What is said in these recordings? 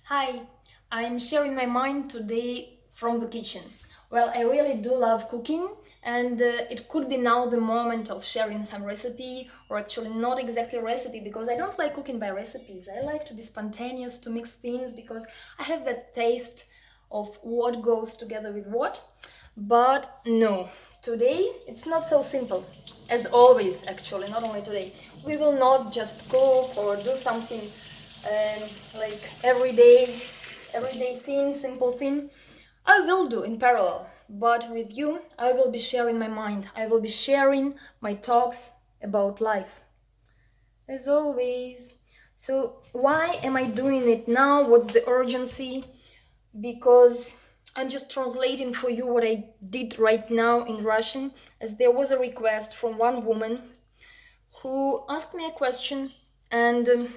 Hi, I'm sharing my mind today from the kitchen. Well, I really do love cooking, and it could be now the moment of sharing some recipe, or actually not exactly recipe, because I don't like cooking by recipes. I like to be spontaneous, to mix things, because I have that taste of what goes together with what. But no, today it's not so simple. As always, actually, not only today. We will not just cook or do something like everyday thing, simple thing. I will do in parallel, but with you, I will be sharing my mind. I will be sharing my talks about life, as always. So, why am I doing it now? What's the urgency? Because I'm just translating for you what I did right now in Russian, as there was a request from one woman who asked me a question, and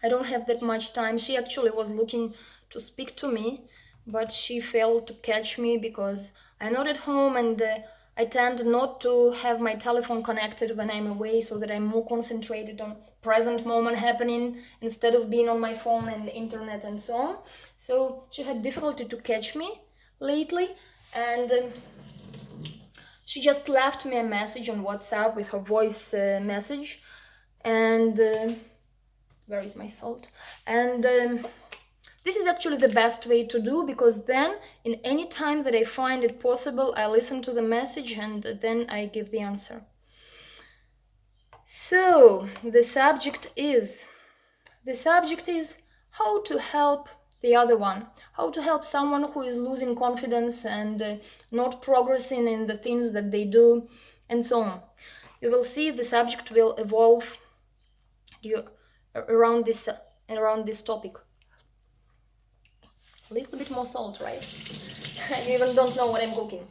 I don't have that much time. She actually was looking to speak to me, but she failed to catch me because I'm not at home, and I tend not to have my telephone connected when I'm away so that I'm more concentrated on present moment happening instead of being on my phone and the internet and so on. So she had difficulty to catch me lately, and she just left me a message on WhatsApp with her voice message, and where is my salt? And this is actually the best way to do, because then in any time that I find it possible, I listen to the message and then I give the answer. So the subject is how to help the other one, how to help someone who is losing confidence and not progressing in the things that they do, and so on. You will see the subject will evolve around this topic. A little bit more salt, right? You even don't know what I'm cooking.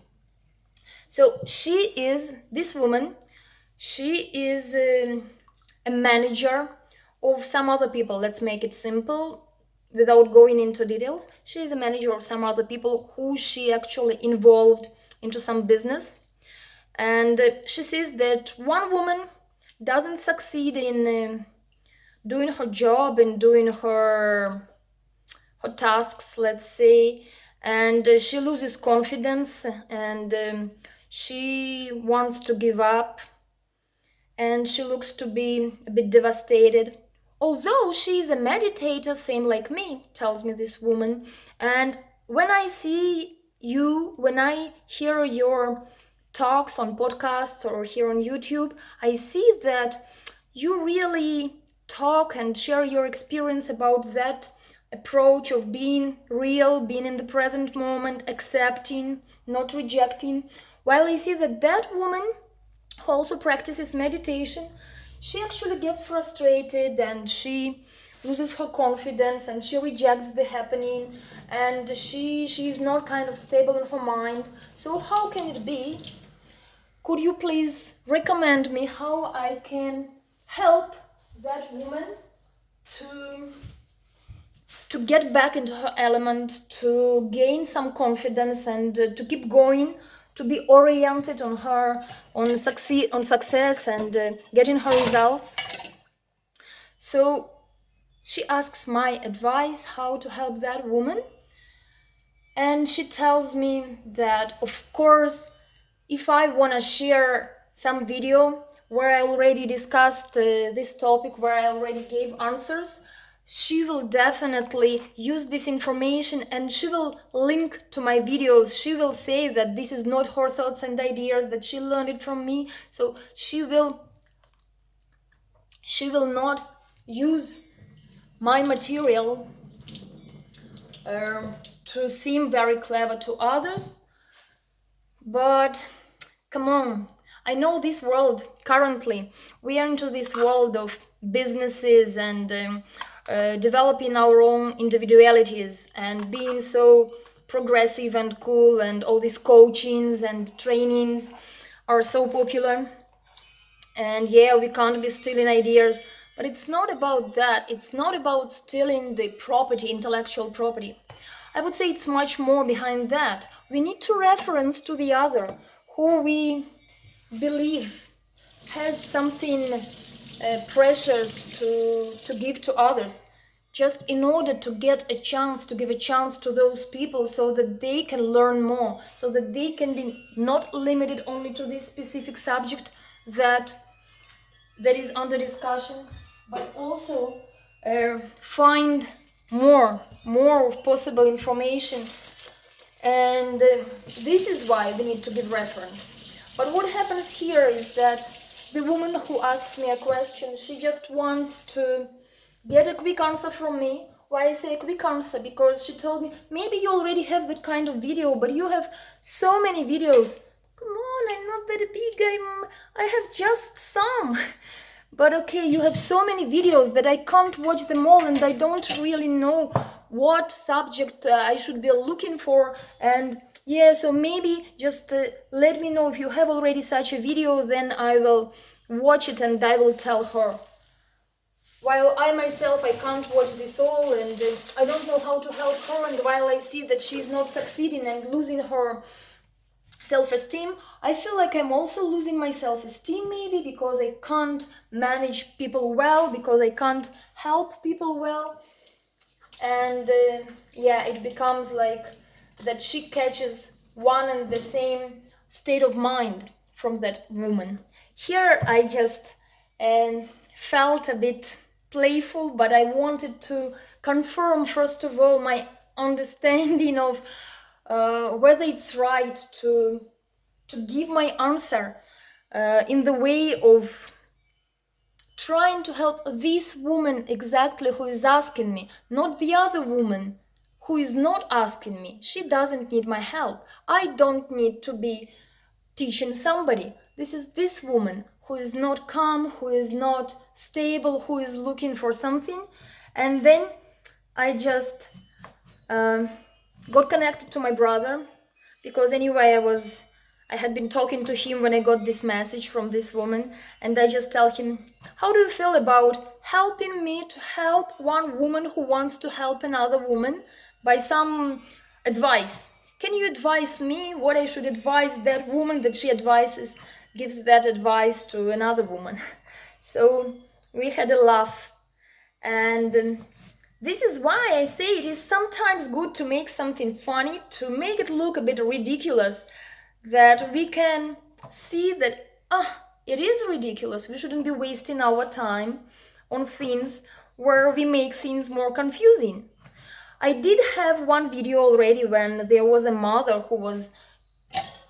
So this woman, she is a manager of some other people. Let's make it simple without going into details. She is a manager of some other people who she actually involved into some business. And she says that one woman doesn't succeed in doing her job and doing her tasks, let's say, and she loses confidence, and she wants to give up, and she looks to be a bit devastated. Although she is a meditator, same like me, tells me this woman. And when I see you, when I hear your talks on podcasts or here on YouTube, I see that you really talk and share your experience about that approach of being real, being in the present moment, accepting, not rejecting. While I see that that woman who also practices meditation, she actually gets frustrated and she loses her confidence and she rejects the happening, and she is not kind of stable in her mind. So how can it be? Could you please recommend me how I can help that woman to get back into her element, to gain some confidence, and to keep going, to be oriented on her, on success, and getting her results? So she asks my advice how to help that woman, and she tells me that, of course, if I want to share some video where I already discussed this topic, where I already gave answers, she will definitely use this information and she will link to my videos. She will say that this is not her thoughts and ideas, that she learned it from me. So she will not use my material to seem very clever to others. But come on, I know this world currently. We are into this world of businesses and developing our own individualities and being so progressive and cool, and all these coachings and trainings are so popular. And yeah, we can't be stealing ideas, but it's not about that. It's not about stealing the property, intellectual property. I would say it's much more behind that. We need to reference to the other who we believe has something precious to give to others. just in order to get a chance, to give a chance to those people so that they can learn more, so that they can be not limited only to this specific subject that is under discussion, but also find more of possible information. And this is why we need to give reference. But what happens here is that the woman who asks me a question, she just wants to get a quick answer from me. Why I say a quick answer? Because she told me, maybe you already have that kind of video, but you have so many videos. Come on, I'm not that big, I have just some. But okay, you have so many videos that I can't watch them all, and I don't really know what subject I should be looking for. And yeah, so maybe just let me know if you have already such a video, then I will watch it and I will tell her. While I myself, I can't watch this all, and I don't know how to help her, and while I see that she's not succeeding and losing her self-esteem, I feel like I'm also losing my self-esteem, maybe because I can't manage people well, because I can't help people well. And yeah, it becomes like that she catches one and the same state of mind from that woman. Here I just felt a bit playful, but I wanted to confirm, first of all, my understanding of whether it's right to give my answer in the way of trying to help this woman exactly who is asking me, not the other woman who is not asking me. She doesn't need my help. I don't need to be teaching somebody. This is this woman who is not calm, who is not stable, who is looking for something. And then I just got connected to my brother, because anyway I had been talking to him when I got this message from this woman, and I just tell him, how do you feel about helping me to help one woman who wants to help another woman by some advice? Can you advise me what I should advise that woman that she advises, gives that advice to another woman? So we had a laugh. And this is why I say it is sometimes good to make something funny, to make it look a bit ridiculous, that we can see that, it is ridiculous. We shouldn't be wasting our time on things where we make things more confusing. I did have one video already when there was a mother who was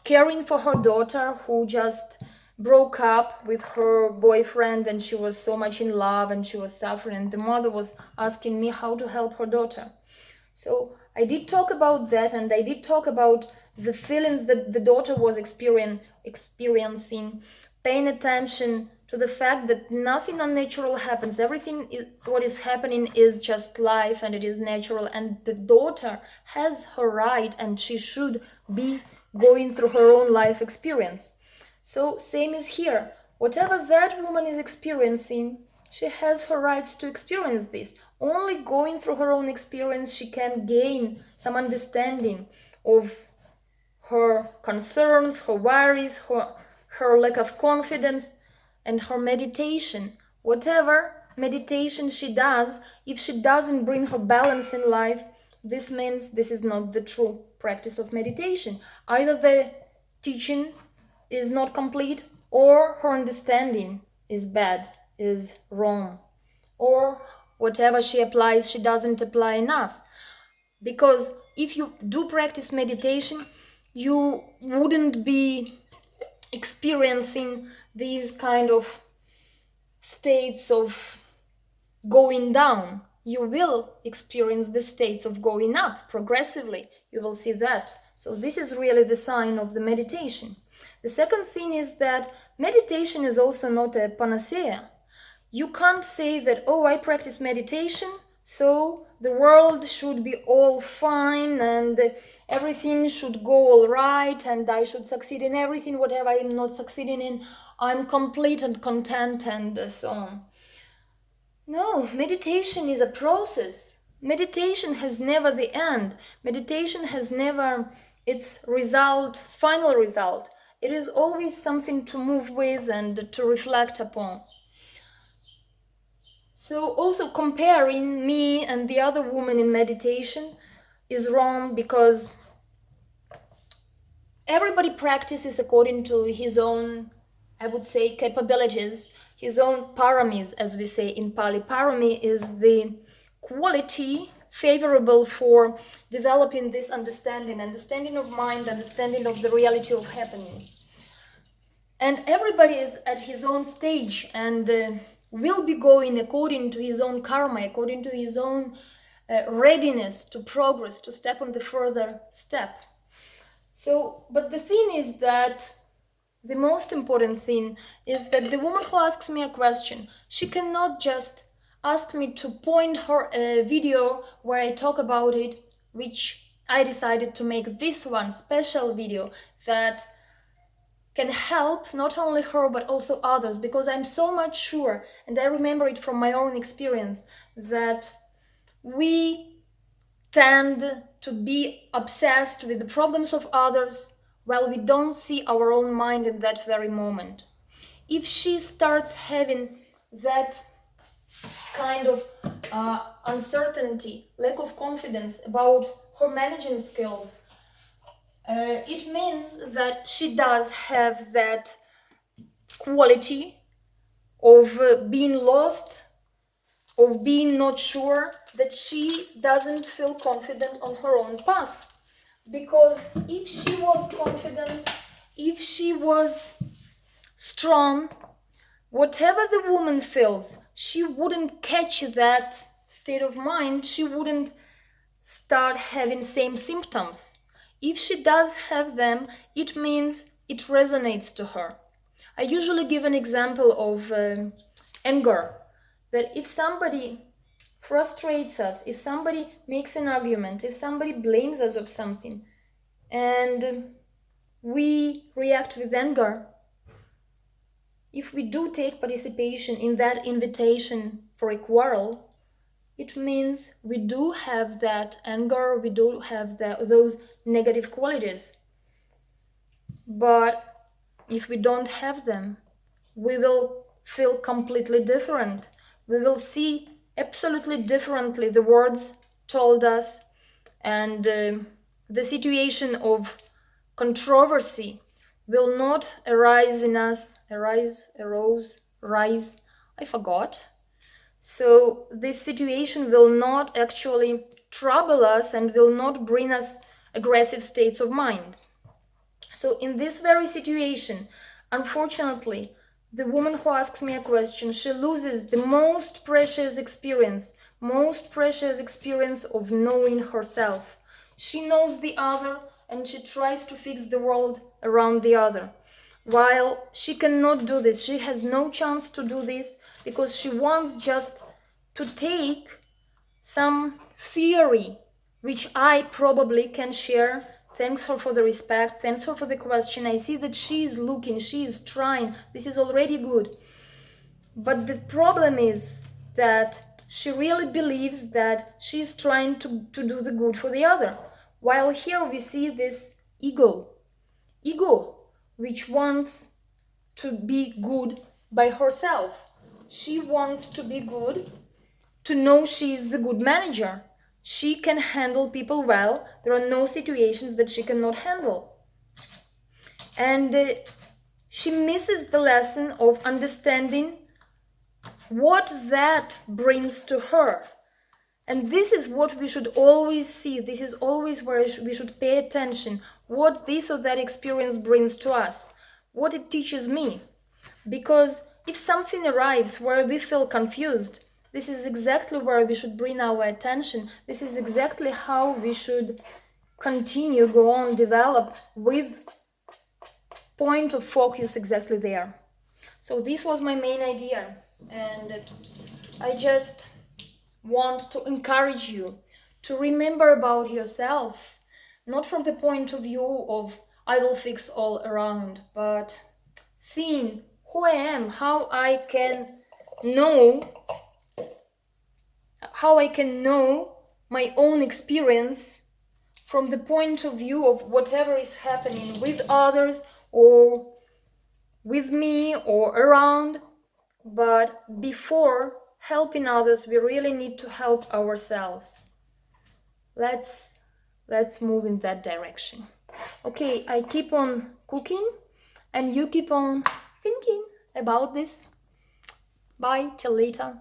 caring for her daughter who just broke up with her boyfriend, and she was so much in love and she was suffering, and the mother was asking me how to help her daughter. So I did talk about that, and I did talk about the feelings that the daughter was experiencing, paying attention to the fact that nothing unnatural happens. Everything what is happening is just life, and it is natural, and the daughter has her right, and she should be going through her own life experience. So same is here. Whatever that woman is experiencing, she has her rights to experience this. Only going through her own experience she can gain some understanding of her concerns, her worries, her lack of confidence, and her meditation. Whatever meditation she does, if she doesn't bring her balance in life, this means this is not the true practice of meditation. Either the teaching is not complete, or her understanding is bad, is wrong, or whatever she applies, she doesn't apply enough. Because if you do practice meditation, you wouldn't be experiencing these kind of states of going down. You will experience the states of going up progressively. You will see that. So this is really the sign of the meditation. The second thing is that meditation is also not a panacea. You can't say that, oh, I practice meditation, so the world should be all fine and everything should go all right and I should succeed in everything. Whatever I'm not succeeding in, I'm complete and content and so on. No, meditation is a process. Meditation has never the end. Meditation has never its result, final result. It is always something to move with and to reflect upon. So also comparing me and the other woman in meditation is wrong, because everybody practices according to his own, I would say, capabilities, his own paramis, as we say in Pali. Parami is the quality favorable for developing this understanding of mind, understanding of the reality of happening. And everybody is at his own stage, and will be going according to his own karma, according to his own readiness to progress, to step on the further step. So, but the thing is that the most important thing is that the woman who asks me a question, she cannot just ask me to point her a video where I talk about it, which I decided to make this one special video that can help not only her but also others, because I'm so much sure, and I remember it from my own experience, that we tend to be obsessed with the problems of others while we don't see our own mind in that very moment. If she starts having that kind of uncertainty, lack of confidence about her managing skills, it means that she does have that quality of being lost, of being not sure, that she doesn't feel confident on her own path. Because if she was confident, if she was strong, whatever the woman feels, she wouldn't catch that state of mind, she wouldn't start having same symptoms. If she does have them, it means it resonates to her. I usually give an example of anger, that if somebody frustrates us, if somebody makes an argument, if somebody blames us of something, and we react with anger, if we do take participation in that invitation for a quarrel, it means we do have that anger, we do have those negative qualities. But if we don't have them, we will feel completely different. We will see absolutely differently the words told us, and the situation of controversy will not arise in us. Rise, I forgot. So this situation will not actually trouble us and will not bring us aggressive states of mind. So in this very situation, unfortunately, the woman who asks me a question, she loses the most precious experience of knowing herself. She knows the other and she tries to fix the world around the other. While she cannot do this, she has no chance to do this, because she wants just to take some theory, which I probably can share. Thanks her for the respect, thanks her for the question. I see that she is looking, she is trying, this is already good. But the problem is that she really believes that she is trying to do the good for the other. While here we see this ego, which wants to be good by herself. She wants to be good, to know she is the good manager. She can handle people well. There are no situations that she cannot handle. And she misses the lesson of understanding what that brings to her. And this is what we should always see. This is always where we should pay attention. What this or that experience brings to us. What it teaches me. Because if something arrives where we feel confused, this is exactly where we should bring our attention. This is exactly how we should continue, go on, develop, with point of focus exactly there. So this was my main idea, and I just want to encourage you to remember about yourself, not from the point of view of I will fix all around, but seeing who I am, how I can know my own experience from the point of view of whatever is happening with others or with me or around. But before helping others, we really need to help ourselves. Let's move in that direction. Okay, I keep on cooking and you keep on thinking about this. Bye, till later.